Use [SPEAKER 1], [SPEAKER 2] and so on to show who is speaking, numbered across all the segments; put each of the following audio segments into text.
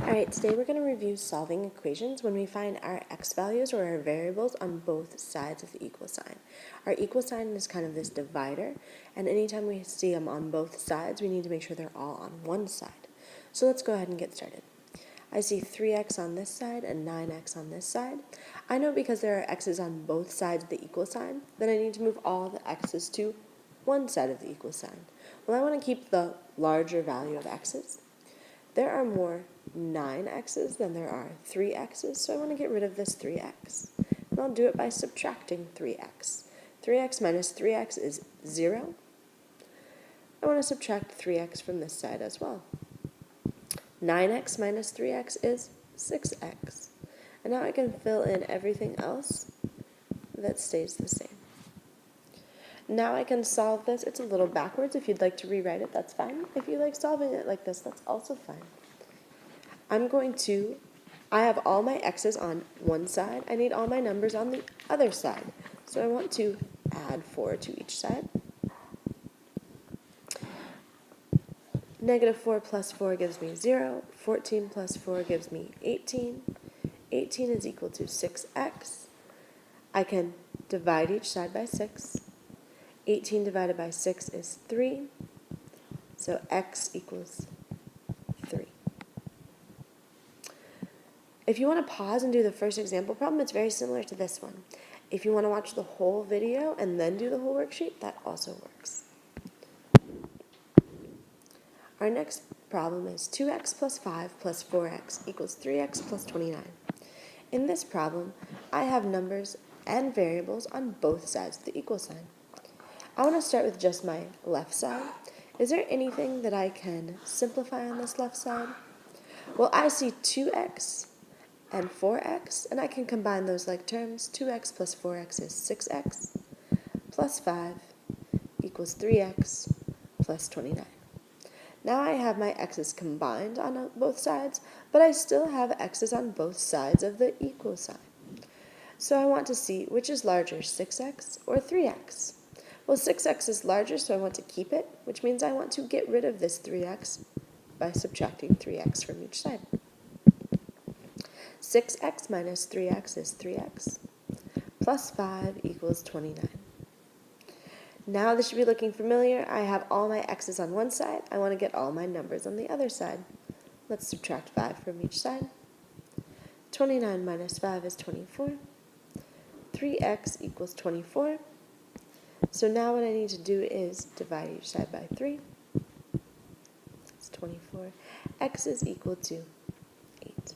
[SPEAKER 1] Alright, today we're going to review solving equations when we find our x values or our variables on both sides of the equal sign. Our equal sign is kind of this divider, and anytime we see them on both sides, we need to make sure they're all on one side. So let's go ahead and get started. I see 3x on this side and 9x on this side. I know because there are x's on both sides of the equal sign that I need to move all the x's to one side of the equal sign. Well, I want to keep the larger value of x's. There are more 9x's than there are 3x's, so I want to get rid of this 3x. And I'll do it by subtracting 3x. 3x minus 3x is 0. I want to subtract 3x from this side as well. 9x minus 3x is 6x. And now I can fill in everything else that stays the same. Now I can solve this. It's a little backwards. If you'd like to rewrite it, that's fine. If you like solving it like this, that's also fine. I have all my x's on one side. I need all my numbers on the other side. So I want to add 4 to each side. Negative 4 plus 4 gives me 0. 14 plus 4 gives me 18. 18 is equal to 6x. I can divide each side by 6. 18 divided by 6 is 3, so x equals 3. If you want to pause and do the first example problem, it's very similar to this one. If you want to watch the whole video and then do the whole worksheet, that also works. Our next problem is 2x plus 5 plus 4x equals 3x plus 29. In this problem, I have numbers and variables on both sides of the equal sign. I want to start with just my left side. Is there anything that I can simplify on this left side? Well, I see 2x and 4x, and I can combine those like terms. 2x plus 4x is 6x, plus 5 equals 3x plus 29. Now I have my x's combined on both sides, but I still have x's on both sides of the equal sign. So I want to see which is larger, 6x or 3x. Well, 6x is larger, so I want to keep it, which means I want to get rid of this 3x by subtracting 3x from each side. 6x minus 3x is 3x, plus 5 equals 29. Now this should be looking familiar. I have all my x's on one side. I want to get all my numbers on the other side. Let's subtract 5 from each side. 29 minus 5 is 24. 3x equals 24. So now what I need to do is divide each side by 3. That's 24. X is equal to 8.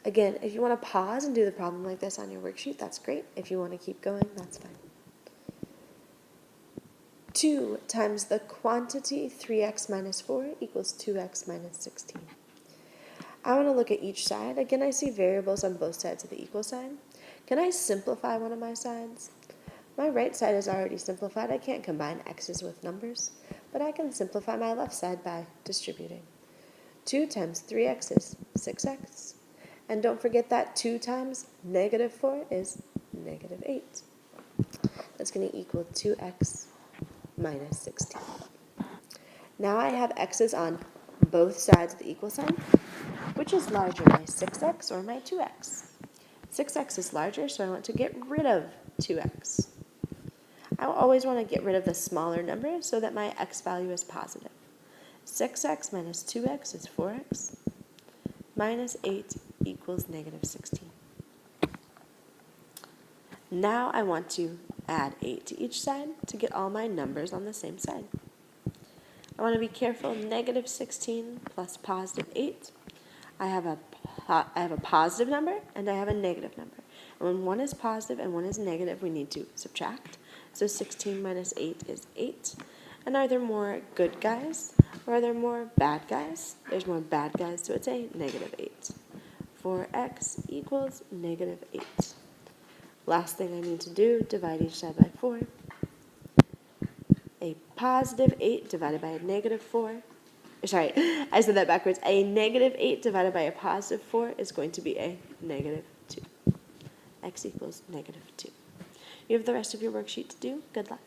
[SPEAKER 1] Again, if you want to pause and do the problem like this on your worksheet, that's great. If you want to keep going, that's fine. 2 times the quantity 3x minus 4 equals 2x minus 16. I want to look at each side. Again, I see variables on both sides of the equal sign. Can I simplify one of my sides? My right side is already simplified. I can't combine x's with numbers, but I can simplify my left side by distributing. 2 times 3x is 6x. And don't forget that 2 times negative 4 is negative 8. That's going to equal 2x minus 16. Now I have x's on both sides of the equal sign. Which is larger, my 6x or my 2x? 6x is larger, so I want to get rid of 2x. I always want to get rid of the smaller number so that my x value is positive. 6x minus 2x is 4x. Minus 8 equals negative 16. Now I want to add 8 to each side to get all my numbers on the same side. I want to be careful. Negative 16 plus positive 8. I have a positive number and I have a negative number. And when one is positive and one is negative, we need to subtract. So 16 minus 8 is 8. And are there more good guys or are there more bad guys? There's more bad guys, so it's a negative 8. 4x equals negative 8. Last thing I need to do, divide each side by 4. A positive 8 divided by a negative 4. Sorry, I said that backwards. A negative 8 divided by a positive 4 is going to be a negative 2. X equals negative 2. You have the rest of your worksheet to do. Good luck.